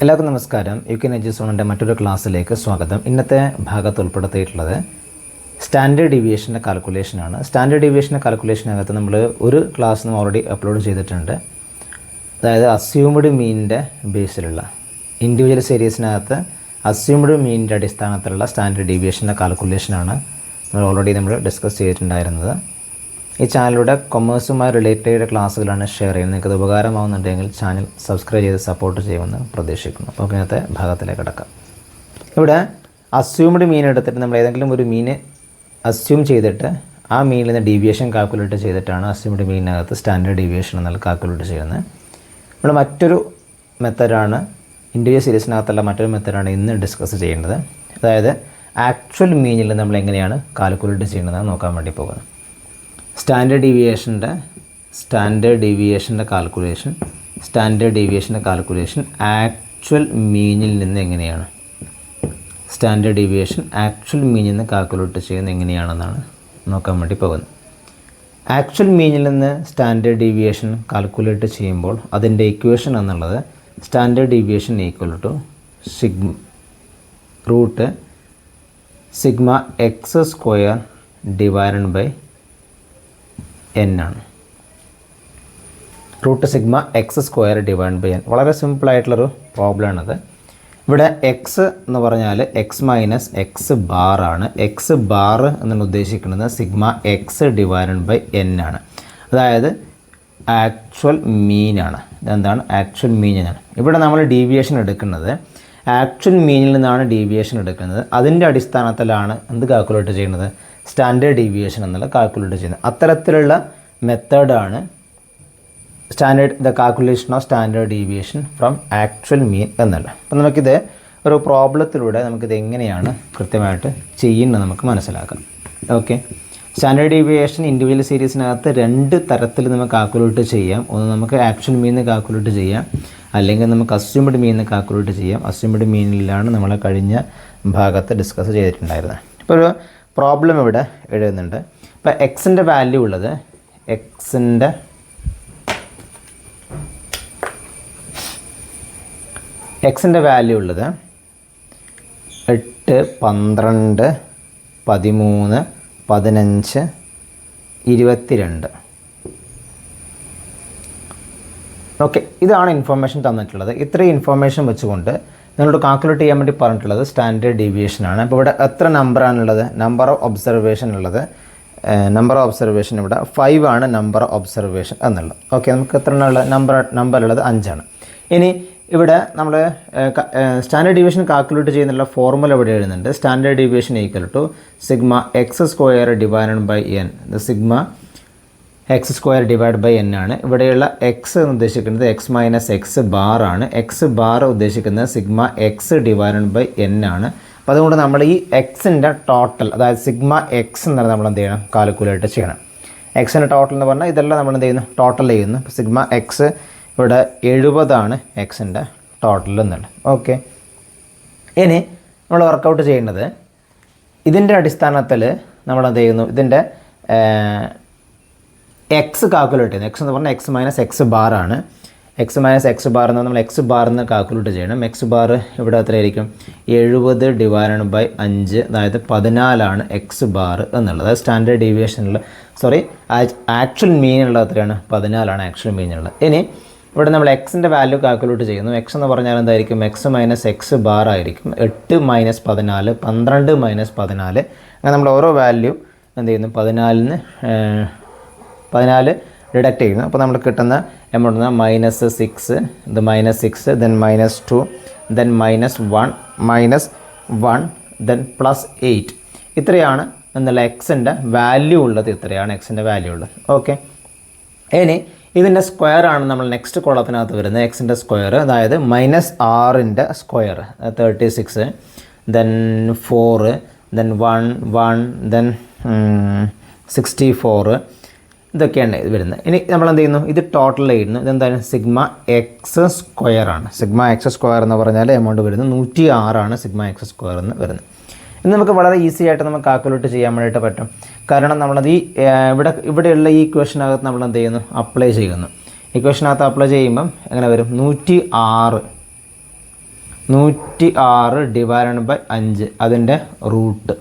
എല്ലാവർക്കും നമസ്കാരം. യുകെ എഡ്യൂസോണിൻ്റെ മറ്റൊരു ക്ലാസ്സിലേക്ക് സ്വാഗതം. ഇന്നത്തെ ഭാഗത്ത് ഉൾപ്പെടുത്തിയിട്ടുള്ളത് സ്റ്റാൻഡേർഡ് ഡീവിയേഷൻ്റെ കാൽക്കുലേഷനാണ്. സ്റ്റാൻഡേർഡ് ഡീവിയേഷൻ്റെ കാൽക്കുലേഷനകത്ത് നമ്മൾ ഒരു ക്ലാസ് നമ്മൾ ഓൾറെഡി അപ്ലോഡ് ചെയ്തിട്ടുണ്ട്. അതായത് അസ്യൂംഡ് മീനിൻ്റെ ബേസിലുള്ള ഇൻഡിവിജ്വൽ സീരീസിനകത്ത് അസ്യൂംഡ് മീനിൻ്റെ അടിസ്ഥാനത്തിലുള്ള സ്റ്റാൻഡേർഡ് ഡീവിയേഷൻ്റെ കാൽക്കുലേഷനാണ് നമ്മൾ ഡിസ്കസ് ചെയ്തിട്ടുണ്ടായിരുന്നത്. ഈ ചാനലിലൂടെ കൊമേഴ്സുമായി റിലേറ്റഡ് ക്ലാസ്സുകളാണ് ഷെയർ ചെയ്യുന്നത്. നിങ്ങൾക്കത് ഉപകാരമാകുന്നുണ്ടെങ്കിൽ ചാനൽ സബ്സ്ക്രൈബ് ചെയ്ത് സപ്പോർട്ട് ചെയ്യുമെന്ന് പ്രതീക്ഷിക്കുന്നു. അപ്പോൾ ഇന്നത്തെ ഭാഗത്തിലേക്ക് കിടക്കാം. ഇവിടെ അസ്യൂംഡ് മീൻ എടുത്തിട്ട് നമ്മൾ ഏതെങ്കിലും ഒരു മീനെ അസ്യൂം ചെയ്തിട്ട് ആ മീനിൽ നിന്ന് ഡീവിയേഷൻ കാൽക്കുലേറ്റ് ചെയ്തിട്ടാണ് അസ്യൂംഡ് മീനിനകത്ത് സ്റ്റാൻഡേർഡ് ഡീവിയേഷൻ എന്നുള്ള കാൽക്കുലേറ്റ് ചെയ്യുന്നത്. ഇവിടെ മറ്റൊരു മെത്തഡാണ്, ഇൻഡിവിജ്വൽ സീരീസിനകത്തുള്ള മറ്റൊരു മെത്തഡാണ് ഇന്ന് ഡിസ്കസ് ചെയ്യേണ്ടത്. അതായത് ആക്ച്വൽ മീനിൽ നമ്മൾ എങ്ങനെയാണ് കാൽക്കുലേറ്റ് ചെയ്യുന്നതെന്ന് നോക്കാൻ വേണ്ടി പോകുന്നത്. സ്റ്റാൻഡേർഡ് ഡീവിയേഷൻ്റെ കാൽക്കുലേഷൻ ആക്ച്വൽ മീനിൽ നിന്ന് എങ്ങനെയാണ്, സ്റ്റാൻഡേർഡ് ഡീവിയേഷൻ ആക്ച്വൽ മീനിൽ നിന്ന് കാൽക്കുലേറ്റ് ചെയ്യുന്നത് എങ്ങനെയാണെന്നാണ് നോക്കാൻ വേണ്ടി പോകുന്നത്. ആക്ച്വൽ മീനിൽ നിന്ന് സ്റ്റാൻഡേർഡ് ഡീവിയേഷൻ കാൽക്കുലേറ്റ് ചെയ്യുമ്പോൾ അതിൻ്റെ ഇക്വേഷൻ എന്നുള്ളത് standard deviation equal to sigma x square divided by n ആണ്. √Sigma x square divide by n. വളരെ സിമ്പിളായിട്ടുള്ളൊരു പ്രോബ്ലമാണത്. ഇവിടെ എക്സ് എന്ന് പറഞ്ഞാൽ എക്സ് മൈനസ് എക്സ് ബാർ ആണ്. എക്സ് ബാർ എന്നാണ് ഉദ്ദേശിക്കുന്നത് sigma x divide by n ആണ്. അതായത് ആക്ച്വൽ മീനാണ്. ഇതെന്താണ്? ആക്ച്വൽ മീനാണ്. ഇവിടെ നമ്മൾ ഡീവിയേഷൻ എടുക്കുന്നത് ആക്ച്വൽ മീനിൽ നിന്നാണ് ഡീവിയേഷൻ എടുക്കുന്നത്. അതിൻ്റെ അടിസ്ഥാനത്തിലാണ് എന്ത് കാൽക്കുലേറ്റ് ചെയ്യുന്നത്? സ്റ്റാൻഡേർഡ് ഡീവിയേഷൻ എന്നുള്ള കാൽക്കുലേറ്റ് ചെയ്യുന്നത്. അത്തരത്തിലുള്ള മെത്തേഡാണ് the calculation of standard deviation from actual mean എന്നുള്ളത്. അപ്പം നമുക്കിത് ഒരു പ്രോബ്ലത്തിലൂടെ നമുക്കിത് എങ്ങനെയാണ് കൃത്യമായിട്ട് ചെയ്യുന്നത് നമുക്ക് മനസ്സിലാക്കാം. ഓക്കെ, സ്റ്റാൻഡേർഡ് ഡീവിയേഷൻ ഇൻഡിവിജ്വൽ സീരീസിനകത്ത് രണ്ട് തരത്തിൽ നമുക്ക് കാൽക്കുലേറ്റ് ചെയ്യാം. ഒന്ന് നമുക്ക് ആക്ച്വൽ മീൻ കാൽക്കുലേറ്റ് ചെയ്യാം, അല്ലെങ്കിൽ നമുക്ക് അസ്യൂംഡ് മീൻ കാൽക്കുലേറ്റ് ചെയ്യാം. അസ്യൂംഡ് മീനിലാണ് നമ്മൾ കഴിഞ്ഞ ഭാഗത്ത് ഡിസ്കസ് ചെയ്തിട്ടുണ്ടായിരുന്നത്. ഇപ്പോൾ ഒരു പ്രോബ്ലം ഇവിടെ എഴുതുന്നുണ്ട്. ഇപ്പോൾ എക്സിൻ്റെ വാല്യൂ ഉള്ളത് എക്സിൻ്റെ വാല്യൂ ഉള്ളത് 8, 12, 13, 15, 22. ഓക്കെ, ഇതാണ് ഇൻഫർമേഷൻ തന്നിട്ടുള്ളത്. ഇത്രയും ഇൻഫർമേഷൻ വെച്ചുകൊണ്ട് നിങ്ങളോട് കാൽക്കുലേറ്റ് ചെയ്യാൻ വേണ്ടി പറഞ്ഞിട്ടുള്ളത് സ്റ്റാൻഡേർഡ് ഡീവിയേഷനാണ്. അപ്പോൾ ഇവിടെ എത്ര നമ്പറാണുള്ളത്? നമ്പർ ഓഫ് ഒബ്സർവേഷൻ ഉള്ളത്, നമ്പർ ഓഫ് ഒബ്സർവേഷൻ ഇവിടെ 5 ആണ് നമ്പർ ഓഫ് ഒബ്സർവേഷൻ എന്നുള്ളത്. ഓക്കെ, നമുക്ക് എത്ര ഉള്ളത്? നമ്പർ ഉള്ളത് 5 ആണ്. ഇനി ഇവിടെ നമ്മൾ സ്റ്റാൻഡേർഡ് ഡീവിയേഷൻ കാൽക്കുലേറ്റ് ചെയ്യുന്നുള്ള ഫോർമുല ഇവിടെ എഴുതുന്നുണ്ട്. Standard deviation equal to sigma x square divided by n. Sigma x square divide by n ആണ്. ഇവിടെയുള്ള എക്സ് എന്ന് ഉദ്ദേശിക്കുന്നത് എക്സ് മൈനസ് എക്സ് ബാർ ആണ്. എക്സ് ബാർ ഉദ്ദേശിക്കുന്നത് sigma x divided by n ആണ്. അപ്പോൾ അതുകൊണ്ട് നമ്മൾ ഈ എക്സിൻ്റെ ടോട്ടൽ, അതായത് സിഗ്മ എക്സ് എന്നത് നമ്മൾ എന്ത് ചെയ്യണം? കാൽക്കുലേറ്റ് ചെയ്യണം. എക്സിൻ്റെ ടോട്ടൽ എന്ന് പറഞ്ഞാൽ ഇതെല്ലാം നമ്മൾ എന്ത് ചെയ്യുന്നു? ടോട്ടൽ ചെയ്യുന്നു. സിഗ്മ എക്സ് ഇവിടെ 70 ആണ് എക്സിൻ്റെ ടോട്ടൽ എന്നുള്ളത്. ഓക്കെ, ഇനി നമ്മൾ വർക്കൗട്ട് ചെയ്യേണ്ടത് ഇതിൻ്റെ അടിസ്ഥാനത്തിൽ നമ്മൾ എന്ത് ചെയ്യുന്നു? ഇതിൻ്റെ എക്സ് കാൽക്കുലേറ്റ് ചെയ്യുന്നു. എക്സ് എന്ന് പറഞ്ഞാൽ എക്സ് മൈനസ് എക്സ് ബാർ ആണ്. എക്സ് മൈനസ് എക്സ് ബാർ എന്ന് നമ്മൾ എക്സ് ബാറിന്ന് കാൽക്കുലേറ്റ് ചെയ്യണം. എക്സ് ബാർ ഇവിടെ എത്രയായിരിക്കും? 70 ഡിവൈഡഡ് ബൈ 5, അതായത് 14 ആണ് എക്സ് ബാർ എന്നുള്ളത്. അതായത് സ്റ്റാൻഡേർഡ് ഡീവിയേഷനുള്ള ആക്ച്വൽ മീനുള്ളത് എത്രയാണ്? 14 ആണ് ആക്ച്വൽ മീനുള്ളത്. ഇനി ഇവിടെ നമ്മൾ എക്സിൻ്റെ വാല്യൂ കാൽക്കുലേറ്റ് ചെയ്യുന്നു. എക്സ് എന്ന് പറഞ്ഞാൽ എന്തായിരിക്കും? എക്സ് മൈനസ് എക്സ് ബാർ ആയിരിക്കും. 8 മൈനസ് 14, 12 മൈനസ് 14. അങ്ങനെ നമ്മൾ ഓരോ വാല്യൂ എന്ത് ചെയ്യുന്നു? 14 ഡിഡക്റ്റ് ചെയ്യുന്നു. അപ്പോൾ നമ്മൾ കിട്ടുന്ന എമൗണ്ട് -6, ഇത് -6, ദെൻ -2, ദെൻ -1, ദെൻ +8. ഇത്രയാണ് എന്നുള്ള എക്സിൻ്റെ വാല്യൂ ഉള്ളത്. ഇത്രയാണ് എക്സിൻ്റെ വാല്യൂ ഉള്ളത്. ഓക്കെ, ഇനി ഇതിൻ്റെ സ്ക്വയർ ആണ് നമ്മൾ നെക്സ്റ്റ് കോളത്തിനകത്ത് വരുന്നത്. എക്സിൻ്റെ സ്ക്വയർ, അതായത് -6ൻ്റെ സ്ക്വയർ 36, ദെൻ 4, ദെൻ 1, ദെൻ 64. ഇതൊക്കെയാണ് ഇത് വരുന്നത്. ഇനി നമ്മൾ എന്ത് ചെയ്യുന്നു? ഇത് ടോട്ടൽ ചെയ്യുന്നു. ഇതെന്താണ്? സിഗ്മ എക്സ് സ്ക്വയർ ആണ്. സിഗ്മ എക്സ് സ്ക്വയർ എന്ന് പറഞ്ഞാൽ എമൗണ്ട് വരുന്നത് 106 ആണ് സിഗ്മ എക്സ് സ്ക്വയർ എന്ന് വരുന്നത്. ഇത് നമുക്ക് വളരെ ഈസി ആയിട്ട് നമുക്ക് കാൽക്കുലേറ്റ് ചെയ്യാൻ വേണ്ടിയിട്ട് പറ്റും. കാരണം നമ്മളത് ഇവിടെയുള്ള ഈ ഇക്വേഷനകത്ത് നമ്മൾ എന്ത് ചെയ്യുന്നു? അപ്ലൈ ചെയ്യുന്നു. ഇക്വേഷനകത്ത് അപ്ലൈ ചെയ്യുമ്പം എങ്ങനെ വരും? 106 106 ഡിവൈഡഡ് ബൈ 5 അതിൻ്റെ റൂട്ട്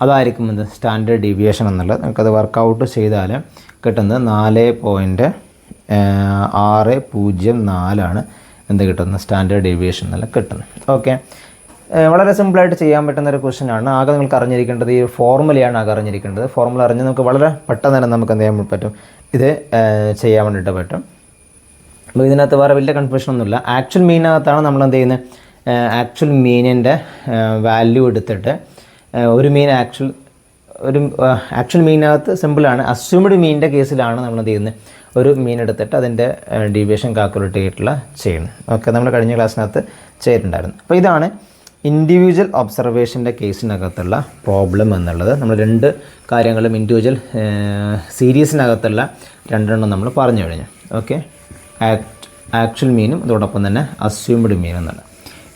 അതായിരിക്കും എന്ത് സ്റ്റാൻഡേർഡ് ഡീവിയേഷൻ എന്നുള്ളത്. നമുക്കത് വർക്കൗട്ട് ചെയ്താൽ കിട്ടുന്നത് 4.604 എന്ത് കിട്ടുന്നത് സ്റ്റാൻഡേർഡ് ഡീവിയേഷൻ എന്നെല്ലാം കിട്ടുന്നത്. ഓക്കെ, വളരെ സിമ്പിളായിട്ട് ചെയ്യാൻ പറ്റുന്ന ഒരു ക്വസ്റ്റ്യൻ ആണ്. ആകെ നിങ്ങൾക്ക് അറിഞ്ഞിരിക്കേണ്ടത് ഈ ഫോർമുലയാണ് ആകെ അറിഞ്ഞിരിക്കേണ്ടത്. ഫോർമുല അറിഞ്ഞ് നമുക്ക് വളരെ പെട്ടെന്ന് തന്നെ നമുക്ക് എന്ത് ചെയ്യാൻ പറ്റും, ഇത് ചെയ്യാൻ വേണ്ടിയിട്ട് പറ്റും. അപ്പോൾ ഇതിനകത്ത് വേറെ വലിയ കൺഫ്യൂഷനൊന്നുമില്ല. ആക്ച്വൽ മീനകത്താണ് നമ്മൾ എന്ത് ചെയ്യുന്നത്, ആക്ച്വൽ മീനിൻ്റെ വാല്യൂ എടുത്തിട്ട് ഒരു മീൻ ആക്ച്വൽ മീനകത്ത് സിമ്പിളാണ്. അസ്യൂംഡ് മീനിൻ്റെ കേസിലാണ് നമ്മൾ എന്ത് ചെയ്യുന്നത്, ഒരു മീൻ എടുത്തിട്ട് അതിൻ്റെ ഡീവിയേഷൻ കാൽക്കുലേറ്റ് ചെയ്തിട്ടുള്ള ചെയ്യണം. ഓക്കെ, നമ്മൾ കഴിഞ്ഞ ക്ലാസ്സിനകത്ത് ചെയ്തിട്ടുണ്ടായിരുന്നു. അപ്പോൾ ഇതാണ് ഇൻഡിവിജ്വൽ ഒബ്സർവേഷൻ്റെ കേസിനകത്തുള്ള പ്രോബ്ലം എന്നുള്ളത്. നമ്മൾ രണ്ട് കാര്യങ്ങളും ഇൻഡിവിജ്വൽ സീരീസിനകത്തുള്ള രണ്ടെണ്ണം നമ്മൾ പറഞ്ഞു കഴിഞ്ഞു. ഓക്കെ, ആക്ച്വൽ മീനും അതോടൊപ്പം തന്നെ അസ്യൂംഡ് മീൻ എന്നുള്ളത്.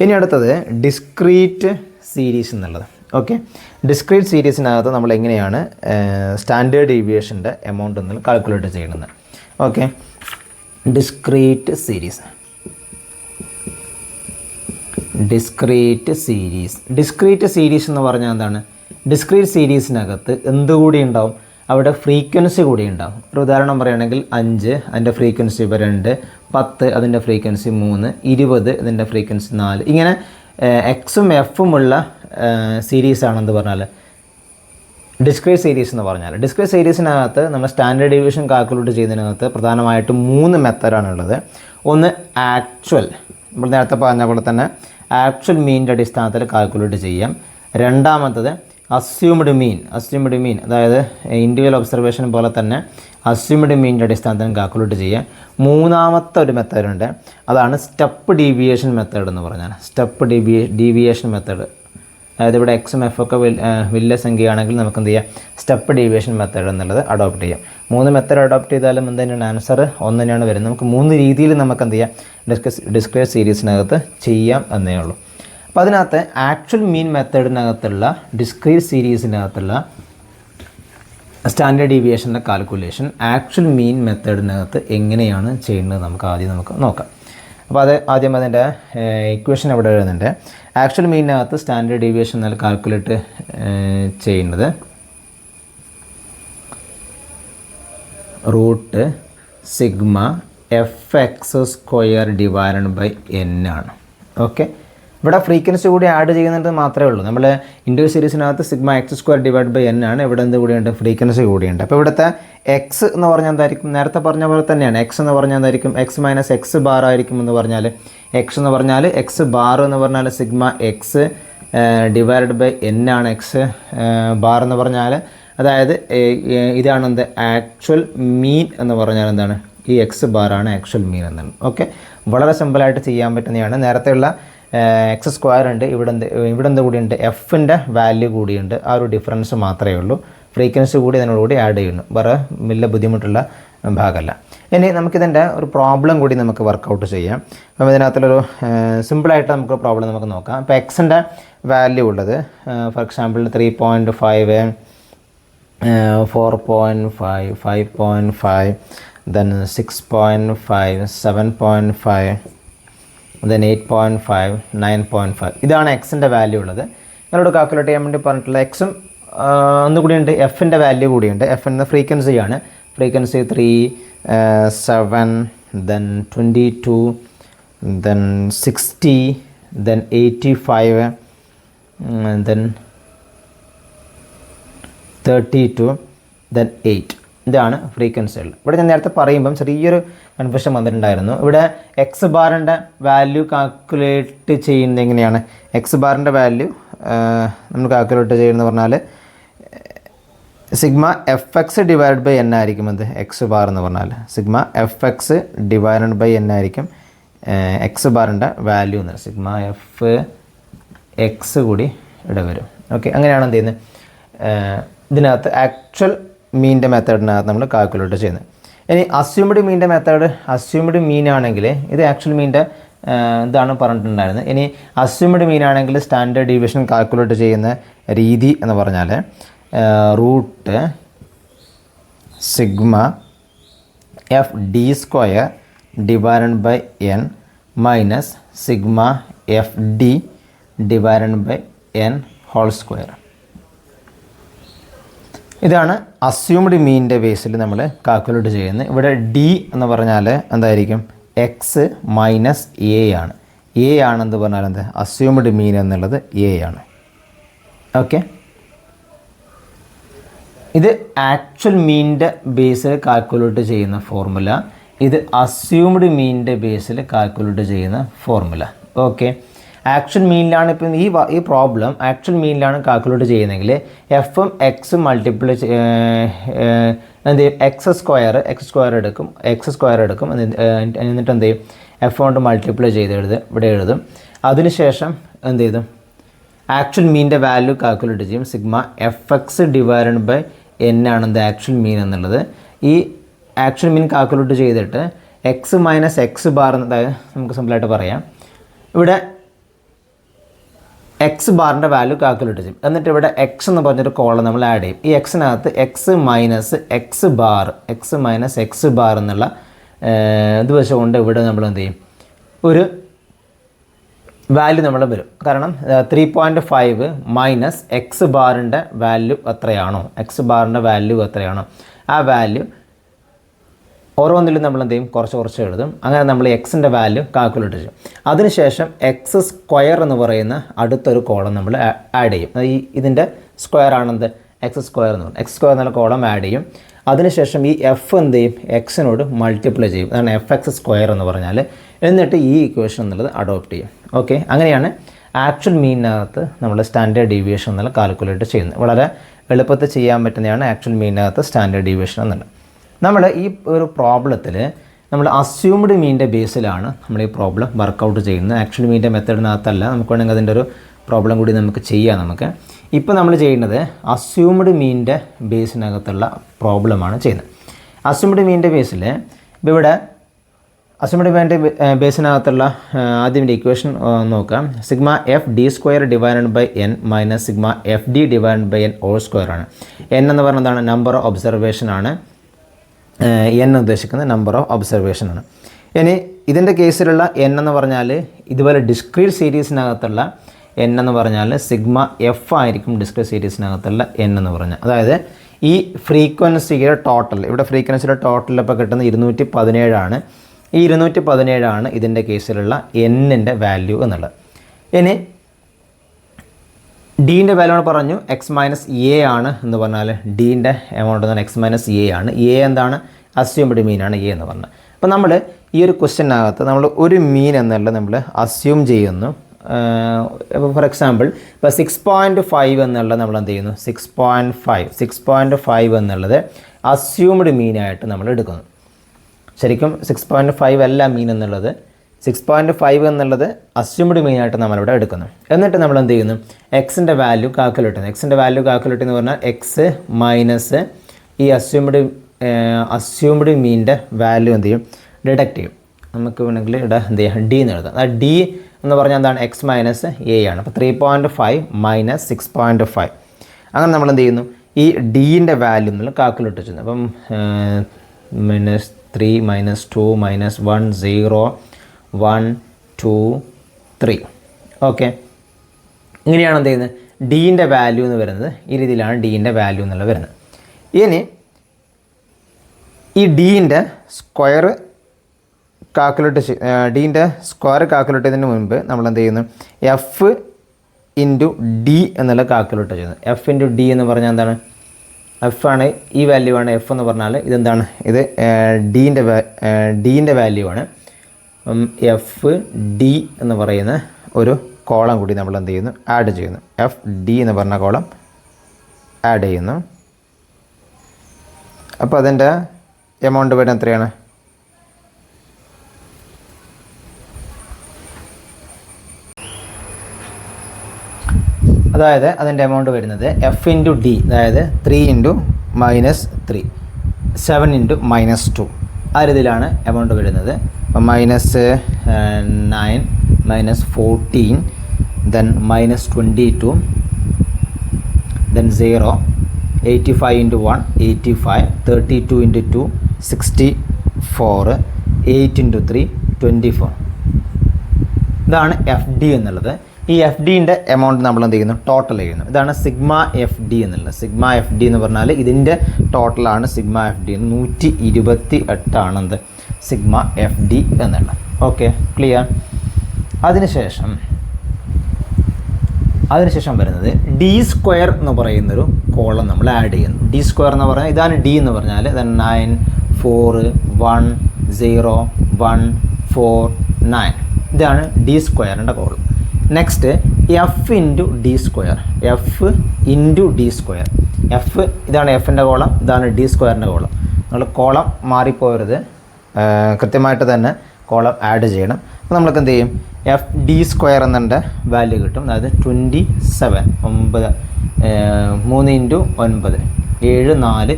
ഇനി അടുത്തത് ഡിസ്ക്രീറ്റ് സീരീസ് എന്നുള്ളത്. ഓക്കെ, ഡിസ്ക്രീറ്റ് സീരീസിനകത്ത് നമ്മൾ എങ്ങനെയാണ് സ്റ്റാൻഡേർഡ് ഡീവിയേഷൻ്റെ എമൗണ്ട് എന്നുള്ളത് കാൽക്കുലേറ്റ് ചെയ്യുന്നത്. ഓക്കെ, ഡിസ്ക്രീറ്റ് സീരീസ് എന്ന് പറഞ്ഞാൽ എന്താണ്, ഡിസ്ക്രീറ്റ് സീരീസിനകത്ത് എന്തുകൂടി ഉണ്ടാവും, അവിടെ ഫ്രീക്വൻസി കൂടി ഉണ്ടാവും. ഒരു ഉദാഹരണം പറയുകയാണെങ്കിൽ 5 അതിൻ്റെ ഫ്രീക്വൻസി ഇപ്പോൾ 2, 10 അതിൻ്റെ ഫ്രീക്വൻസി 3, 20 ഇതിൻ്റെ ഫ്രീക്വൻസി 4, ഇങ്ങനെ എക്സും എഫും ഉള്ള സീരീസാണെന്ന് പറഞ്ഞാൽ ഡിസ്ക്രീറ്റ് സീരീസ് എന്ന് പറഞ്ഞാൽ. ഡിസ്ക്രീറ്റ് സീരീസിനകത്ത് നമ്മൾ സ്റ്റാൻഡേർഡ് ഡീവിയേഷൻ കാൽക്കുലേറ്റ് ചെയ്യുന്നതിനകത്ത് പ്രധാനമായിട്ടും 3 മെത്തേഡാണുള്ളത്. ഒന്ന് ആക്ച്വൽ, നമ്മൾ നേരത്തെ പറഞ്ഞ പോലെ തന്നെ ആക്ച്വൽ മീനിൻ്റെ അടിസ്ഥാനത്തിൽ കാൽക്കുലേറ്റ് ചെയ്യാം. രണ്ടാമത്തത് അസ്യൂംഡ് മീൻ, അതായത് ഇൻഡിവിജ്വൽ ഒബ്സർവേഷൻ പോലെ തന്നെ അസ്യൂംഡ് മീനിൻ്റെ അടിസ്ഥാനത്തിൽ കാൽക്കുലേറ്റ് ചെയ്യാം. മൂന്നാമത്തെ ഒരു മെത്തേഡുണ്ട്, അതാണ് സ്റ്റെപ്പ് ഡീവിയേഷൻ മെത്തേഡ് എന്ന് പറഞ്ഞാൽ. സ്റ്റെപ്പ് ഡീവിയേഷൻ മെത്തേഡ്, അതായത് ഇവിടെ എക്സും എഫൊക്കെ വലിയ സംഖ്യയാണെങ്കിൽ നമുക്ക് എന്ത് ചെയ്യാം, സ്റ്റെപ്പ് ഡീവിയേഷൻ മെത്തേഡ് എന്നുള്ളത് അഡോപ്റ്റ് ചെയ്യാം. 3 മെത്തേഡ് അഡോപ്റ്റ് ചെയ്താലും എന്ത് തന്നെയാണ് ആൻസർ ഒന്ന് തന്നെയാണ് വരുന്നത്. നമുക്ക് 3 രീതിയിൽ നമുക്ക് എന്ത് ചെയ്യാം, ഡിസ്ക്രീറ്റ് സീരീസിനകത്ത് ചെയ്യാം എന്നേ ഉള്ളൂ. അപ്പോൾ അതിനകത്ത് ആക്ച്വൽ മീൻ മെത്തേഡിനകത്തുള്ള ഡിസ്ക്രീറ്റ് സീരീസിനകത്തുള്ള സ്റ്റാൻഡേർഡ് ഡീവിയേഷൻ്റെ കാൽക്കുലേഷൻ ആക്ച്വൽ മീൻ മെത്തേഡിനകത്ത് എങ്ങനെയാണ് ചെയ്യുന്നത് നമുക്ക് നോക്കാം. അപ്പോൾ അത് ആദ്യം അതിൻ്റെ ഇക്വേഷൻ ഇവിടെ എഴുതുന്നുണ്ട്. ആക്ച്വൽ മീനിനകത്ത് സ്റ്റാൻഡേർഡ് ഡീവിയേഷൻ എന്നാൽ കാൽക്കുലേറ്റ് ചെയ്യുന്നത് root sigma fx² divided by n ആണ്. ഓക്കെ, ഇവിടെ ഫ്രീക്വൻസി കൂടി ആഡ് ചെയ്യുന്നത് മാത്രമേ ഉള്ളൂ. നമ്മൾ ഇൻഡിവിജ്വൽ സീരീസിനകത്ത് sigma x² divide by n ആണ്. ഇവിടെ എന്ത് കൂടിയുണ്ട്, ഫ്രീക്വൻസി കൂടിയുണ്ട്. അപ്പോൾ ഇവിടുത്തെ എക്സ് എന്ന് പറഞ്ഞാൽ എന്തായിരിക്കും, നേരത്തെ പറഞ്ഞ പോലെ തന്നെയാണ്. എക്സ് എന്ന് പറഞ്ഞാൽ എന്തായിരിക്കും, എക്സ് മൈനസ് എക്സ് ബാർ ആയിരിക്കും എന്ന് പറഞ്ഞാൽ. എക്സ് എന്ന് പറഞ്ഞാൽ എക്സ് ബാർ എന്ന് പറഞ്ഞാൽ sigma x divide by n ആണ് എക്സ് ബാർ എന്ന് പറഞ്ഞാൽ. അതായത് ഇതാണ് എന്ത് ആക്ച്വൽ മീൻ എന്ന് പറഞ്ഞാൽ എന്താണ്, ഈ എക്സ് ബാറാണ് ആക്ച്വൽ മീൻ എന്നാണ്. ഓക്കെ, വളരെ സിമ്പിളായിട്ട് ചെയ്യാൻ പറ്റുന്നതാണ്. നേരത്തെയുള്ള x² ഉണ്ട്, ഇവിടെ എന്ത് കൂടിയുണ്ട്, എഫിൻ്റെ വാല്യൂ കൂടിയുണ്ട്. ആ ഒരു ഡിഫറൻസ് മാത്രമേ ഉള്ളൂ. ഫ്രീക്വൻസി കൂടി അതിനോടുകൂടി ആഡ് ചെയ്യുന്നു, വേറെ വലിയ ബുദ്ധിമുട്ടുള്ള ഭാഗമല്ല. ഇനി നമുക്കിതിൻ്റെ ഒരു പ്രോബ്ലം കൂടി നമുക്ക് വർക്കൗട്ട് ചെയ്യാം. അപ്പോൾ ഇതിനകത്തുള്ളൊരു സിമ്പിളായിട്ട് നമുക്ക് പ്രോബ്ലം നമുക്ക് നോക്കാം. അപ്പോൾ എക്സിൻ്റെ വാല്യൂ ഉള്ളത് ഫോർ എക്സാമ്പിൾ 3.5, 4.5, 5.5, then 6.5, 7.5, then 8.5, 9.5. ഇതാണ് എക്സിൻ്റെ വാല്യൂ ഉള്ളത്. നിങ്ങളോട് കാൽക്കുലേറ്റ് ചെയ്യാൻ വേണ്ടി പറഞ്ഞിട്ടുള്ള എക്സും ഒന്നുകൂടിയുണ്ട്, എഫിൻ്റെ വാല്യൂ കൂടിയുണ്ട്. എഫിൻ്റെ ഫ്രീക്വൻസിയാണ്, frequency 3, 7, then 22, then 60, then 85, then 32, then 8. ഇതാണ് ഫ്രീക്വൻസികൾ. ഇവിടെ ഞാൻ നേരത്തെ പറയുമ്പം ചെറിയൊരു കൺഫ്യൂഷൻ വന്നിട്ടുണ്ടായിരുന്നു. ഇവിടെ എക്സ് ബാറിൻ്റെ വാല്യൂ കാൽക്കുലേറ്റ് ചെയ്യുന്നത് എങ്ങനെയാണ്, എക്സ് ബാറിൻ്റെ വാല്യൂ നമ്മൾ കാൽക്കുലേറ്റ് ചെയ്യുന്നത് പറഞ്ഞാൽ sigma fx divide by n ആയിരിക്കും. എന്ത് എക്സ് ബാർ എന്ന് പറഞ്ഞാൽ sigma fx divide by n ആയിരിക്കും എക്സ് ബാറിൻ്റെ വാല്യൂ എന്ന്. സിഗ്മ fx കൂടി ഇവിടെ വരും. ഓക്കെ, അങ്ങനെയാണ് എന്ത് ചെയ്യുന്നത്, ഇതിനകത്ത് ആക്ച്വൽ മീൻ്റെ മെത്തേഡിനകത്ത് നമ്മൾ കാൽക്കുലേറ്റ് ചെയ്യുന്നത്. ഇനി അസ്യൂംഡ് മീൻ്റെ മെത്തേഡ്, അസ്യൂംഡ് മീൻ ആണെങ്കിൽ ഇത് ആക്ച്വൽ മീൻ്റെ ഇതാണ് പറഞ്ഞിട്ടുണ്ടായിരുന്നത്. ഇനി അസ്യൂംഡ് മീൻ ആണെങ്കിൽ സ്റ്റാൻഡേർഡ് ഡീവിയേഷൻ കാൽക്കുലേറ്റ് ചെയ്യുന്ന രീതി എന്ന് പറഞ്ഞാൽ root sigma fd² divided by n minus sigma F D divided by N whole square. ഇതാണ് അസ്യൂംഡ് മീനിൻ്റെ ബേസിൽ നമ്മൾ കാൽക്കുലേറ്റ് ചെയ്യുന്നത്. ഇവിടെ ഡി എന്ന് പറഞ്ഞാൽ എന്തായിരിക്കും? എക്സ് മൈനസ് എ ആണ്. എ ആണെന്ന് പറഞ്ഞാൽ എന്ത്? അസ്യൂംഡ് മീൻ എന്നുള്ളത് എ ആണ്. ഓക്കെ, ഇത് ആക്ച്വൽ മീനിൻ്റെ ബേസിൽ കാൽക്കുലേറ്റ് ചെയ്യുന്ന ഫോർമുല, ഇത് അസ്യൂംഡ് മീനിൻ്റെ ബേസിൽ കാൽക്കുലേറ്റ് ചെയ്യുന്ന ഫോർമുല. ഓക്കെ, ആക്ച്വൽ മീനിലാണ് ഇപ്പം ഈ പ്രോബ്ലം ആക്ച്വൽ മീനിലാണ് കാൽക്കുലേറ്റ് ചെയ്യുന്നതെങ്കിൽ എഫും എക്സും മൾട്ടിപ്ലൈ എന്ത് ചെയ്യും? എക്സ് സ്ക്വയർ എടുക്കും എന്നിട്ട് എന്ത് ചെയ്യും? എഫ് കൊണ്ട് മൾട്ടിപ്ലൈ ചെയ്ത് ഇവിടെ എഴുതും. അതിനുശേഷം എന്ത് ചെയ്തു? ആക്ച്വൽ മീനിൻ്റെ വാല്യൂ കാൽക്കുലേറ്റ് ചെയ്യും. Sigma f x divided by n ആണ് എന്ത്? ആക്ച്വൽ മീൻ എന്നുള്ളത്. ഈ ആക്ച്വൽ മീൻ കാൽക്കുലേറ്റ് ചെയ്തിട്ട് എക്സ് മൈനസ് എക്സ് ബാർ എന്നതായത് നമുക്ക് സിമ്പിളായിട്ട് പറയാം. ഇവിടെ എക്സ് ബാറിൻ്റെ വാല്യൂ കാൽക്കുലേറ്റ് ചെയ്യും. എന്നിട്ട് ഇവിടെ എക്സ് എന്ന് പറഞ്ഞൊരു കോളം നമ്മൾ ആഡ് ചെയ്യും. ഈ എക്സിനകത്ത് എക്സ് മൈനസ് എക്സ് ബാർ എന്നുള്ള ഇത് വെച്ചുകൊണ്ട് ഇവിടെ നമ്മൾ എന്ത് ചെയ്യും? ഒരു വാല്യൂ നമ്മൾ വരും. കാരണം 3.5 മൈനസ് എക്സ് ബാറിൻ്റെ വാല്യൂ എത്രയാണോ ആ വാല്യൂ ഓരോന്നിലും നമ്മൾ എന്ത് ചെയ്യും? കുറച്ച് എഴുതും. അങ്ങനെ നമ്മൾ എക്സിൻ്റെ വാല്യൂ കാൽക്കുലേറ്റ് ചെയ്യും. അതിനുശേഷം എക്സ് സ്ക്വയർ എന്ന് പറയുന്ന അടുത്തൊരു കോളം നമ്മൾ ആഡ് ചെയ്യും. ഇതിൻ്റെ സ്ക്വയർ ആണെന്ത്? എക്സ് സ്ക്വയർ എന്ന് പറയും. എക്സ് സ്ക്വയർ എന്നുള്ള കോളം ആഡ് ചെയ്യും. അതിനുശേഷം ഈ എഫ് എന്ത് ചെയ്യും? എക്സിനോട് മൾട്ടിപ്ലൈ ചെയ്യും. അതാണ് എഫ് എക്സ് സ്ക്വയർ എന്ന് പറഞ്ഞാൽ. എന്നിട്ട് ഈ ഇക്വേഷൻ എന്നുള്ളത് അഡോപ്റ്റ് ചെയ്യും. ഓക്കെ, അങ്ങനെയാണ് ആക്ച്വൽ മീനിനകത്ത് നമ്മൾ സ്റ്റാൻഡേർഡ് ഡീവിയേഷൻ എന്നുള്ള കാൽക്കുലേറ്റ് ചെയ്യുന്നത്. വളരെ എളുപ്പത്തിൽ ചെയ്യാൻ പറ്റുന്നതാണ് ആക്ച്വൽ മീനിനകത്ത് സ്റ്റാൻഡേർഡ് ഡീവിയേഷൻ എന്നുള്ളത്. നമ്മൾ ഈ ഒരു പ്രോബ്ലത്തിൽ നമ്മൾ അസ്യൂംഡ് മീനിൻ്റെ ബേസിലാണ് നമ്മൾ ഈ പ്രോബ്ലം വർക്കൗട്ട് ചെയ്യുന്നത്. ആക്ച്വൽ മീനിൻ്റെ മെത്തേഡിനകത്തല്ല. നമുക്ക് വേണമെങ്കിൽ അതിൻ്റെ ഒരു പ്രോബ്ലം കൂടി നമുക്ക് ചെയ്യാം. ഇപ്പോൾ നമ്മൾ ചെയ്യുന്നത് അസ്യൂംഡ് മീനിൻ്റെ ബേസിനകത്തുള്ള പ്രോബ്ലമാണ് ചെയ്യുന്നത്. അസ്യൂംഡ് മീനിൻ്റെ ബേസിൽ ഇപ്പോൾ ഇവിടെ അസ്യൂംഡ് മീനിൻ്റെ ബേസിനകത്തുള്ള ആദ്യം ഇക്വേഷൻ നോക്കാം. Sigma F D square divided by N minus sigma F D divided by N whole square ആണ്. എൻ എന്ന് പറയുന്നതാണ് നമ്പർ ഓഫ് ഒബ്സർവേഷൻ ആണ്. എൻ ഉദ്ദേശിക്കുന്നത് നമ്പർ ഓഫ് ഒബ്സർവേഷൻ ആണ്. ഇനി ഇതിൻ്റെ കേസിലുള്ള എൻ എന്ന് പറഞ്ഞാൽ ഇതുപോലെ ഡിസ്ക്രീറ്റ് സീരീസിനകത്തുള്ള എൻ എന്ന് പറഞ്ഞാൽ സിഗ്മ എഫ് ആയിരിക്കും. ഡിസ്ക്രീറ്റ് സീരീസിനകത്തുള്ള എൻ എന്ന് പറഞ്ഞാൽ അതായത് ഈ ഫ്രീക്വൻസിയുടെ ടോട്ടൽ, ഇവിടെ ഫ്രീക്വൻസിയുടെ ടോട്ടൽ ഇപ്പോൾ കിട്ടുന്നത് 217 ആണ്. ഈ 217 ആണ് ഇതിൻ്റെ കേസിലുള്ള എന്നിൻ്റെ വാല്യൂ എന്നുള്ളത്. ഇനി ഡീൻ്റെ വാല്യൂ പറഞ്ഞു എക്സ് മൈനസ് എ ആണ് എന്ന് പറഞ്ഞാൽ ഡീൻ്റെ എമൗണ്ട് എന്ന് പറഞ്ഞാൽ എക്സ് മൈനസ് എ ആണ്. എ എന്താണ്? അസ്യൂംഡ് മീനാണ് എ എന്ന് പറഞ്ഞത്. അപ്പോൾ നമ്മൾ ഈ ഒരു ക്വസ്റ്റ്യനകത്ത് നമ്മൾ ഒരു മീൻ എന്നുള്ളത് നമ്മൾ അസ്യൂം ചെയ്യുന്നു. ഫോർ എക്സാമ്പിൾ ഇപ്പോൾ 6.5 എന്നുള്ളത് നമ്മൾ എന്ത് ചെയ്യുന്നു? 6.5 എന്നുള്ളത് അസ്യൂംഡ് മീനായിട്ട് നമ്മൾ എടുക്കുന്നു. ശരിക്കും 6.5 അല്ല മീൻ എന്നുള്ളത്. 6.5 എന്നുള്ളത് അസ്യൂംഡ് മീനായിട്ട് നമ്മളിവിടെ എടുക്കുന്നു. എന്നിട്ട് നമ്മൾ എന്ത് ചെയ്യുന്നു? എക്സിൻ്റെ വാല്യൂ കാൽക്കുലേറ്റ് ചെയ്യുന്നു. എക്സിൻ്റെ വാല്യൂ കാൽക്കുലേറ്റ് എന്ന് പറഞ്ഞാൽ എക്സ് മൈനസ് ഈ അസ്യൂംഡ് മീനിൻ്റെ വാല്യൂ എന്ത് ചെയ്യും? ഡിഡക്റ്റ് ചെയ്യും. നമുക്ക് വേണമെങ്കിൽ ഇവിടെ എന്ത് ചെയ്യാം? ഡി എന്ന് എഴുതാം. ആ ഡി എന്ന് പറഞ്ഞാൽ എന്താണ്? എക്സ് മൈനസ് എ ആണ്. അപ്പോൾ 3.5 മൈനസ് 6.5. അങ്ങനെ നമ്മൾ എന്ത് ചെയ്യുന്നു? ഈ ഡീൻ്റെ വാല്യൂ നമ്മൾ കാൽക്കുലേറ്റ് ചെയ്യുന്നു. അപ്പം -3 -2 -1 0 1 2 3. ഓക്കെ, ഇങ്ങനെയാണ് എന്ത് ചെയ്യുന്നത്? ഡീൻ്റെ വാല്യൂ എന്ന് വരുന്നത്. ഈ രീതിയിലാണ് ഡീൻ്റെ വാല്യൂ എന്നുള്ളത് വരുന്നത്. ഇനി ഈ ഡീൻ്റെ സ്ക്വയർ കാൽക്കുലേറ്റ് ചെയ്തതിന് മുൻപ് നമ്മൾ എന്ത് ചെയ്യുന്നു? എഫ് ഇൻറ്റു ഡി എന്നുള്ള കാൽക്കുലേറ്റ് ചെയ്യുന്നത്. എഫ് ഇൻറ്റു ഡി എന്ന് പറഞ്ഞാൽ എന്താണ്? എഫ് ആണ്, ഈ വാല്യൂ ആണ് എഫ് എന്ന് പറഞ്ഞാൽ ഇതെന്താണ്? ഇത് ഡീൻ്റെ വാല്യൂ ആണ്. എഫ് ഡി എന്ന് പറയുന്ന ഒരു കോളം കൂടി നമ്മൾ എന്ത് ചെയ്യുന്നു? ആഡ് ചെയ്യുന്നു. എഫ് ഡി എന്ന് പറഞ്ഞ കോളം ആഡ് ചെയ്യുന്നു. അപ്പോൾ അതിൻ്റെ എമൗണ്ട് വരുന്നത് എത്രയാണ്? അതായത് അതിൻ്റെ എമൗണ്ട് വരുന്നത് എഫ് ഇൻറ്റു ഡി, അതായത് 3 ഇൻറ്റു -3 7 ഇൻറ്റു -2 ആ രീതിയിലാണ് എമൗണ്ട് വരുന്നത്. അപ്പം -9 -14 then -22 then 0 85 into 1 85 32 into 2 64 8 into 3 24. ഇതാണ് എഫ് ഡി എന്നുള്ളത്. ഈ എഫ് ഡിൻ്റെ എമൗണ്ട് നമ്മൾ എന്ത് ചെയ്യുന്നു, ടോട്ടൽ ചെയ്യുന്നു. ഇതാണ് സിഗ്മ എഫ് ഡി എന്നുള്ളത്. സിഗ്മ എഫ് ഡി എന്ന് പറഞ്ഞാൽ ഇതിൻ്റെ ടോട്ടലാണ് സിഗ്മ എഫ് ഡി 128 ആണെന്ത് സിഗ്മ എഫ് ഡി എന്നുള്ളത്. Okay, clear. അതിനുശേഷം വരുന്നത് ഡി സ്ക്വയർ എന്ന് പറയുന്നൊരു കോളം നമ്മൾ ആഡ് ചെയ്യുന്നു. ഡി സ്ക്വയർ എന്ന് പറഞ്ഞാൽ ഇതാണ് ഡി എന്ന് പറഞ്ഞാൽ 9 4 1 0 1 4 9 ഇതാണ് ഡി സ്ക്വയറിൻ്റെ column. Next F into D square, F into D square. F ഇതാണ് എഫിൻ്റെ കോളം, ഇതാണ് ഡി സ്ക്വയറിൻ്റെ കോളം. നമ്മൾ കോളം മാറിപ്പോകരുത്, കൃത്യമായിട്ട് തന്നെ കോളം ആഡ് ചെയ്യണം. അപ്പോൾ നമ്മൾക്ക് എന്ത് ചെയ്യും, എഫ് ഡി സ്ക്വയർ എന്നതിൻ്റെ വാല്യൂ കിട്ടും. അതായത് 27 9 3 into 9 7 4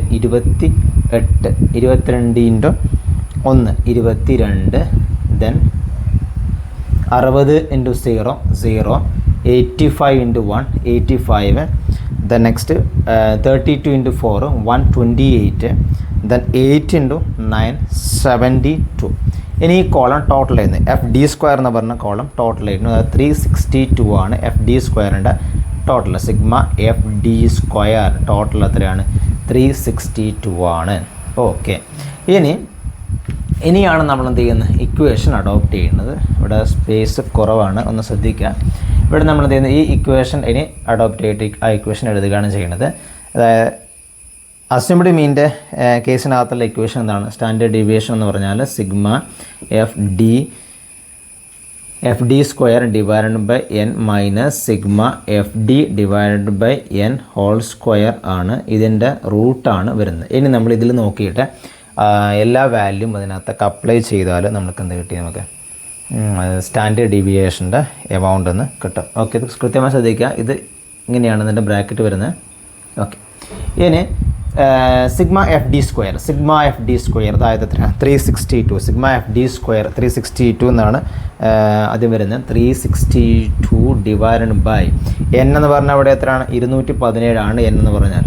28 22 into 1 22 then 60 into 0 0 85 into 1 85 then next 32 into 4 128 then 8 into 9 72. ഇനി ഈ കോളം ടോട്ടൽ ചെയ്യുന്നത് എഫ് ഡി സ്ക്വയർ എന്ന് പറഞ്ഞ കോളം ടോട്ടൽ ചെയ്യുന്നു. അതായത് 362 ആണ് എഫ് ഡി സ്ക്വയറിൻ്റെ ടോട്ടൽ. Sigma F D square total എത്രയാണ്, 362 ആണ്. ഓക്കെ, ഇനിയാണ് നമ്മൾ എന്ത് ചെയ്യുന്നത്, ഇക്വേഷൻ അഡോപ്റ്റ് ചെയ്യുന്നത്. ഇവിടെ സ്പേസ് കുറവാണ്, ഒന്ന് ശ്രദ്ധിക്കുക. ഇവിടെ നമ്മൾ എന്ത് ചെയ്യുന്നത്, ഈ ഇക്വേഷൻ ഇനി അഡോപ്റ്റ് ചെയ്തിട്ട് ആ ഇക്വേഷൻ എഴുതുകയാണ് ചെയ്യുന്നത്. അതായത് അസ്യൂംഡ് മീൻ്റെ കേസിനകത്തുള്ള ഇക്വേഷൻ എന്താണ്, സ്റ്റാൻഡേർഡ് ഡീവിയേഷൻ എന്ന് പറഞ്ഞാൽ sigma F D square divided by N minus sigma F D divided by N whole square ആണ് ഇതിൻ്റെ റൂട്ടാണ് വരുന്നത്. ഇനി നമ്മൾ ഇതിൽ നോക്കിയിട്ട് എല്ലാ വാല്യൂം അതിനകത്തൊക്കെ അപ്ലൈ ചെയ്താൽ നമുക്ക് എന്ത് കിട്ടി, നമുക്ക് സ്റ്റാൻഡേർഡ് ഡീവിയേഷൻ്റെ എമൗണ്ട് എന്ന് കിട്ടും. ഓക്കെ, ഇത് കൃത്യമായി ശ്രദ്ധിക്കുക. ഇത് ഇങ്ങനെയാണ് ഇതിൻ്റെ ബ്രാക്കറ്റ് വരുന്നത്. ഓക്കെ, ഇനി സിഗ്മ എഫ് ഡി സ്ക്വയർ അതായത് 362 സിഗ്മ എഫ് ഡി സ്ക്വയർ 362 എന്നാണ് ആദ്യം വരുന്നത്. 362 ഡിവൈഡഡ് ബൈ എൻ എന്ന് പറഞ്ഞാൽ അവിടെ എത്രയാണ്, 217 ആണ് എൻ എന്ന് പറഞ്ഞാൽ.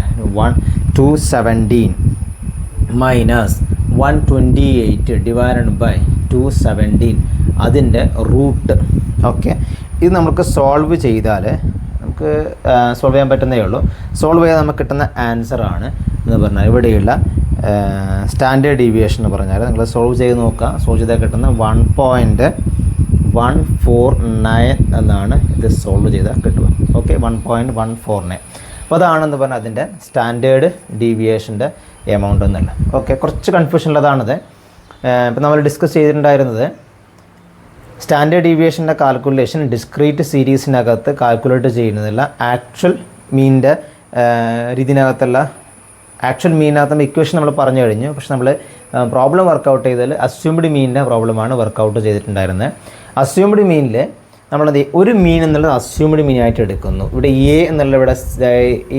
217 മൈനസ് 128 ഡിവൈഡഡ് ബൈ 217 അതിൻ്റെ റൂട്ട്. ഓക്കെ, ഇത് നമുക്ക് സോൾവ് ചെയ്താൽ നമുക്ക് സോൾവ് ചെയ്യാൻ പറ്റുന്നേ ഉള്ളൂ. സോൾവ് ചെയ്താൽ നമുക്ക് കിട്ടുന്ന ആൻസറാണ് എന്ന് പറഞ്ഞാൽ ഇവിടെയുള്ള സ്റ്റാൻഡേർഡ് ഡീവിയേഷൻ എന്ന് പറഞ്ഞാൽ നിങ്ങൾ സോൾവ് ചെയ്ത് നോക്കുക. സോൾവ് ചെയ്താൽ കിട്ടുന്ന 1.149 എന്നാണ് ഇത് സോൾവ് ചെയ്താൽ കിട്ടുക. ഓക്കെ, 1.149. അപ്പോൾ അതാണെന്ന് പറഞ്ഞാൽ അതിൻ്റെ സ്റ്റാൻഡേർഡ് ഡീവിയേഷൻ്റെ എമൗണ്ട് എന്നല്ല. ഓക്കെ, കുറച്ച് കൺഫ്യൂഷൻ ഉള്ളതാണിത്. ഇപ്പം നമ്മൾ ഡിസ്കസ് ചെയ്തിട്ടുണ്ടായിരുന്നത് സ്റ്റാൻഡേർഡ് ഡീവിയേഷൻ്റെ കാൽക്കുലേഷൻ ഡിസ്ക്രീറ്റ് സീരീസിനകത്ത് കാൽക്കുലേറ്റ് ചെയ്യുന്നതല്ല, ആക്ച്വൽ മീനിൻ്റെ രീതിനകത്തുള്ള ആക്ച്വൽ മീനകത്തുള്ള ഇക്വേഷൻ നമ്മൾ പറഞ്ഞു കഴിഞ്ഞു. പക്ഷെ നമ്മൾ പ്രോബ്ലം വർക്കൗട്ട് ചെയ്തതിൽ അസ്യൂംഡ് മീനിൻ്റെ പ്രോബ്ലമാണ് വർക്കൗട്ട് ചെയ്തിട്ടുണ്ടായിരുന്നത്. അസ്യൂംഡ് മീനിൽ നമ്മളത് ഒരു മീൻ എന്നുള്ളത് അസ്യൂംഡ് മീനായിട്ട് എടുക്കുന്നു. ഇവിടെ എ എന്നുള്ള ഇവിടെ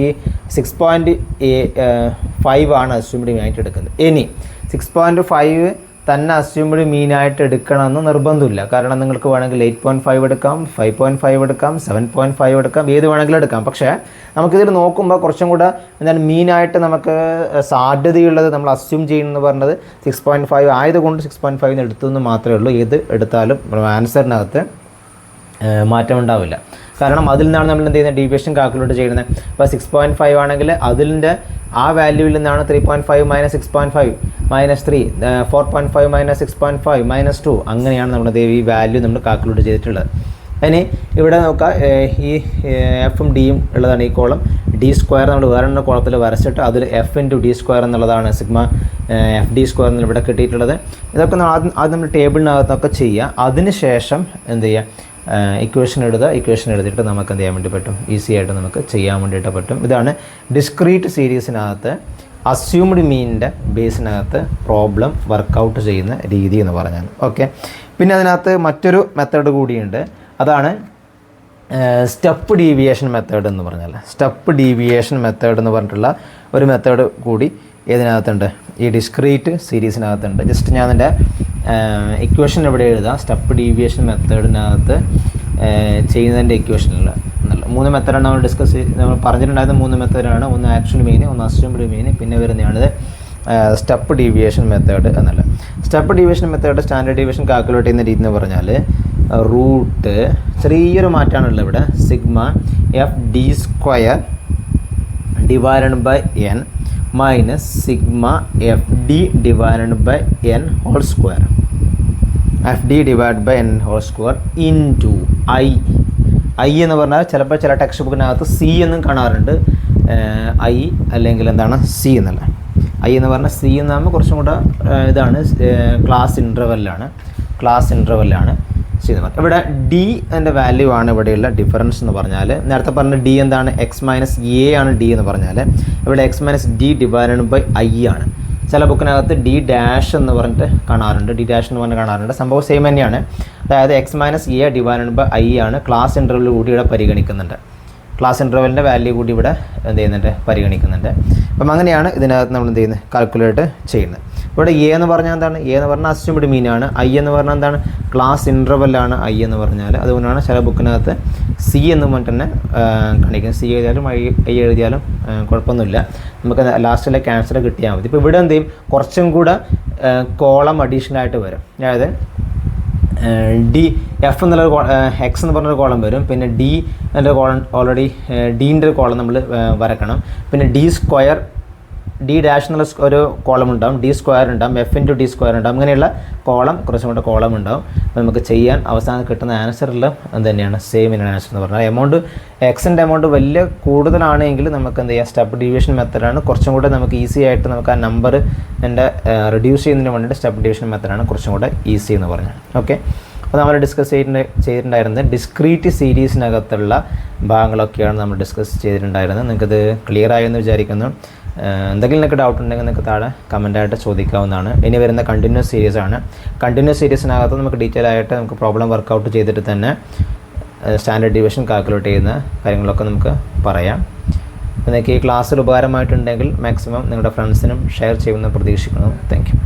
ഈ 6.5 ആണ് അസ്യൂംഡ് മീനായിട്ട് എടുക്കുന്നത്. ഇനി 6.5 തന്നെ അസ്യൂംഡ് മീനായിട്ട് എടുക്കണമെന്ന് നിർബന്ധമില്ല. കാരണം നിങ്ങൾക്ക് വേണമെങ്കിൽ 8.5 എടുക്കാം, 5.5 എടുക്കാം, 7.5 എടുക്കാം, ഏത് വേണമെങ്കിലും എടുക്കാം. പക്ഷേ നമുക്കിതിൽ നോക്കുമ്പോൾ കുറച്ചും കൂടെ എന്താണ് മീനായിട്ട് നമുക്ക് സാധ്യതയുള്ളത് നമ്മൾ അസ്യൂം ചെയ്യുന്നത് പറഞ്ഞത് 6.5 ആയതുകൊണ്ട് 6.5 എടുത്തെന്ന് മാത്രമേ ഉള്ളൂ. ഏത് എടുത്താലും ആൻസറിനകത്ത് മാറ്റമുണ്ടാവില്ല. കാരണം അതിൽ നിന്നാണ് നമ്മൾ എന്ത് ചെയ്യുന്നത്, ഡീവിയേഷൻ കാൽക്കുലേറ്റ് ചെയ്യുന്നത്. ഇപ്പോൾ 6.5 ആണെങ്കിൽ അതിൻ്റെ ആ വാല്യൂവിൽ നിന്നാണ് 3.5 മൈനസ് 6.5 മൈനസ് 3 4.5 മൈനസ് 6.5 മൈനസ് 2 അങ്ങനെയാണ് നമ്മുടെ ഈ വാല്യൂ നമ്മൾ കാൽക്കുലേറ്റ് ചെയ്തിട്ടുള്ളത്. ഇനി ഇവിടെ നോക്കുക, ഈ എഫും ഡിയും ഉള്ളതാണ് ഈ കോളം. ഡി സ്ക്വയർ നമ്മൾ വേറെ എന്ന കോളത്തിൽ വരച്ചിട്ട് അതിൽ എഫ് ഇൻറ്റു ഡി സ്ക്വയർ എന്നുള്ളതാണ് സിഗ്മ എഫ് ഡി സ്ക്വയർ എന്നുള്ള ഇവിടെ കിട്ടിയിട്ടുള്ളത്. ഇതൊക്കെ ആദ്യം നമ്മൾ ടേബിളിനകത്തൊക്കെ ചെയ്യുക. അതിനുശേഷം എന്ത് ചെയ്യുക, ഇക്വേഷൻ എഴുതിയിട്ട് നമുക്ക് എന്ത് ചെയ്യാൻ വേണ്ടി പറ്റും, ഈസി ആയിട്ട് നമുക്ക് ചെയ്യാൻ വേണ്ടിയിട്ട് പറ്റും. ഇതാണ് ഡിസ്ക്രീറ്റ് സീരീസിനകത്ത് അസ്യൂംഡ് മീനിൻ്റെ ബേസിനകത്ത് പ്രോബ്ലം വർക്കൗട്ട് ചെയ്യുന്ന രീതി എന്ന് പറഞ്ഞാൽ. ഓക്കെ, പിന്നെ അതിനകത്ത് മറ്റൊരു മെത്തേഡ് കൂടിയുണ്ട്. അതാണ് സ്റ്റെപ്പ് ഡീവിയേഷൻ മെത്തേഡ് എന്ന് പറഞ്ഞാൽ. സ്റ്റെപ്പ് ഡീവിയേഷൻ മെത്തേഡ് എന്ന് പറഞ്ഞിട്ടുള്ള ഒരു മെത്തേഡ് കൂടി ഇതിനകത്തുണ്ട്, ഈ ഡിസ്ക്രീറ്റ് സീരീസിനകത്തുണ്ട്. ജസ്റ്റ് ഞാൻ അതിൻ്റെ ഇക്വേഷൻ ഇവിടെ എഴുതാം. സ്റ്റെപ്പ് ഡീവിയേഷൻ മെത്തേഡിനകത്ത് ചെയ്യുന്നതിൻ്റെ ഇക്വേഷനിൽ 3 മെത്തേഡാണ് നമ്മൾ പറഞ്ഞിട്ടുണ്ടായിരുന്ന 3 മെത്തേഡാണ്. ഒന്ന് ആക്ച്വൽ മീൻ, ഒന്ന് അസ്യൂംഡ് മീൻ, പിന്നെ വരുന്നതാണിത് സ്റ്റെപ്പ് ഡീവിയേഷൻ മെത്തേഡ് എന്നല്ല. Step deviation method standard deviation calculate ചെയ്യുന്ന രീതി എന്ന് പറഞ്ഞാൽ റൂട്ട് ചെറിയൊരു മാറ്റമാണുള്ളത് ഇവിടെ sigma F D square divided by N minus sigma F D divided by N whole square F D divide by N whole square into I എന്ന് പറഞ്ഞാൽ ചിലപ്പോൾ ചില ടെക്സ്റ്റ് ബുക്കിനകത്ത് സി എന്നും കാണാറുണ്ട്, ഐ അല്ലെങ്കിൽ എന്താണ് സി എന്നല്ല. ഐ എന്ന് പറഞ്ഞാൽ സി എന്ന് പറയുമ്പോൾ കുറച്ചും കൂടെ ഇതാണ് ക്ലാസ് ഇൻ്റർവെല്ലാണ് സി എന്ന് പറഞ്ഞാൽ. ഇവിടെ ഡി എൻ്റെ വാല്യൂ ആണ് ഇവിടെയുള്ള ഡിഫറൻസ് എന്ന് പറഞ്ഞാൽ. നേരത്തെ പറഞ്ഞ ഡി എന്താണ്, എക്സ് മൈനസ് എ ആണ് ഡി എന്ന് പറഞ്ഞാൽ, ഇവിടെ X minus D divided by I ആണ്. ചില ബുക്കിനകത്ത് ഡി ഡാഷ് എന്ന് പറഞ്ഞിട്ട് കാണാറുണ്ട്, ഡി ഡാഷ് എന്ന് പറഞ്ഞിട്ട് കാണാറുണ്ട്. സംഭവം സെയിം തന്നെയാണ്. അതായത് X minus A divided by I ആണ്. ക്ലാസ് ഇൻ്റർവെൽ കൂടി ഇവിടെ പരിഗണിക്കുന്നുണ്ട്. ക്ലാസ് ഇൻ്റർവെലിൻ്റെ വാല്യൂ കൂടി ഇവിടെ എന്ത് ചെയ്യുന്നുണ്ട്, പരിഗണിക്കുന്നുണ്ട്. അപ്പം അങ്ങനെയാണ് ഇതിനകത്ത് നമ്മൾ എന്ത് ചെയ്യുന്നത്, കാൽക്കുലേറ്റ് ചെയ്യുന്നത്. ഇവിടെ എ എന്ന് പറഞ്ഞാൽ എന്താണ്, എ എന്ന് പറഞ്ഞാൽ അസ്യൂംഡ് മീൻ ആണ്. ഐ എന്ന് പറഞ്ഞാൽ എന്താണ്, ക്ലാസ് ഇൻ്റർവെല്ലാണ് ഐ എന്ന് പറഞ്ഞാൽ. അതുകൊണ്ടാണ് ചില ബുക്കിനകത്ത് സി എന്ന് പറഞ്ഞിട്ട് തന്നെ കാണിക്കുന്നത്. സി എഴുതിയാലും ഐ എഴുതിയാലും കുഴപ്പമൊന്നുമില്ല, നമുക്ക് ലാസ്റ്റിലെ ക്യാൻസർ കിട്ടിയാൽ മതി. ഇപ്പോൾ ഇവിടെ എന്ത് ചെയ്യും, കുറച്ചും കൂടെ കോളം അഡീഷണലായിട്ട് വരും. അതായത് ഡി എഫ് എന്നുള്ളൊരു എക്സ് എന്ന് പറഞ്ഞൊരു കോളം വരും. പിന്നെ ഡി എൻ്റെ കോളം ഓൾറെഡി ഡീൻ്റെ ഒരു കോളം നമ്മൾ വരക്കണം. പിന്നെ ഡി സ്ക്വയർ, ഡി ഡാഷ് എന്നുള്ള ഒരു കോളം ഉണ്ടാവും, ഡി സ്ക്വയർ ഉണ്ടാവും, എഫ് ഇൻറ്റു ഡി സ്ക്വയർ ഉണ്ടാവും. അങ്ങനെയുള്ള കോളം കുറച്ചും കൂടെ കോളം ഉണ്ടാവും. അപ്പോൾ നമുക്ക് ചെയ്യാൻ അവസാനം കിട്ടുന്ന ആൻസറെല്ലാം എന്ത് തന്നെയാണ്, സെയിം ഇൻ ആൻസർ എന്ന് പറഞ്ഞാൽ. എമൗണ്ട് എക്സിൻ്റെ എമൗണ്ട് വലിയ കൂടുതലാണെങ്കിൽ നമുക്ക് എന്ത് ചെയ്യാം, സ്റ്റെപ്പ് ഡിവിഷൻ മെത്തഡാണ് കുറച്ചും കൂടെ നമുക്ക് ഈസി ആയിട്ട് നമുക്ക് ആ നമ്പർ റിഡ്യൂസ് ചെയ്യുന്നതിന് വേണ്ടിയിട്ട് സ്റ്റെപ്പ് ഡിവിഷൻ മെത്തഡാണ് കുറച്ചും കൂടെ ഈസി എന്ന് പറഞ്ഞാൽ. ഓക്കെ, അപ്പോൾ നമ്മൾ ഡിസ്കസ് ചെയ്തിട്ടുണ്ടായിരുന്നത് ഡിസ്ക്രീറ്റ് സീരീസിനകത്തുള്ള ഭാഗങ്ങളൊക്കെയാണ് നമ്മൾ ഡിസ്കസ് ചെയ്തിട്ടുണ്ടായിരുന്നത്. നിങ്ങൾക്കത് ക്ലിയർ ആയെന്ന് വിചാരിക്കുന്നു. എന്തെങ്കിലും നിങ്ങൾക്ക് ഡൗട്ട് ഉണ്ടെങ്കിൽ നിങ്ങൾക്ക് താഴെ കമൻറ്റായിട്ട് ചോദിക്കാവുന്നതാണ്. ഇനി വരുന്ന കണ്ടിന്യൂസ് സീരീസ് ആണ്. കണ്ടിന്യൂസ് സീരീസിനകത്ത് നമുക്ക് ഡീറ്റെയിൽ ആയിട്ട് നമുക്ക് പ്രോബ്ലം വർക്കൗട്ട് ചെയ്തിട്ട് തന്നെ സ്റ്റാൻഡേർഡ് ഡിവിഷൻ കാൽക്കുലേറ്റ് ചെയ്യുന്ന കാര്യങ്ങളൊക്കെ നമുക്ക് പറയാം. നിങ്ങൾക്ക് ഈ ക്ലാസ്സിൽ ഉപകാരമായിട്ടുണ്ടെങ്കിൽ മാക്സിമം നിങ്ങളുടെ ഫ്രണ്ട്സിനും ഷെയർ ചെയ്യുമെന്ന് പ്രതീക്ഷിക്കുന്നു. Thank you.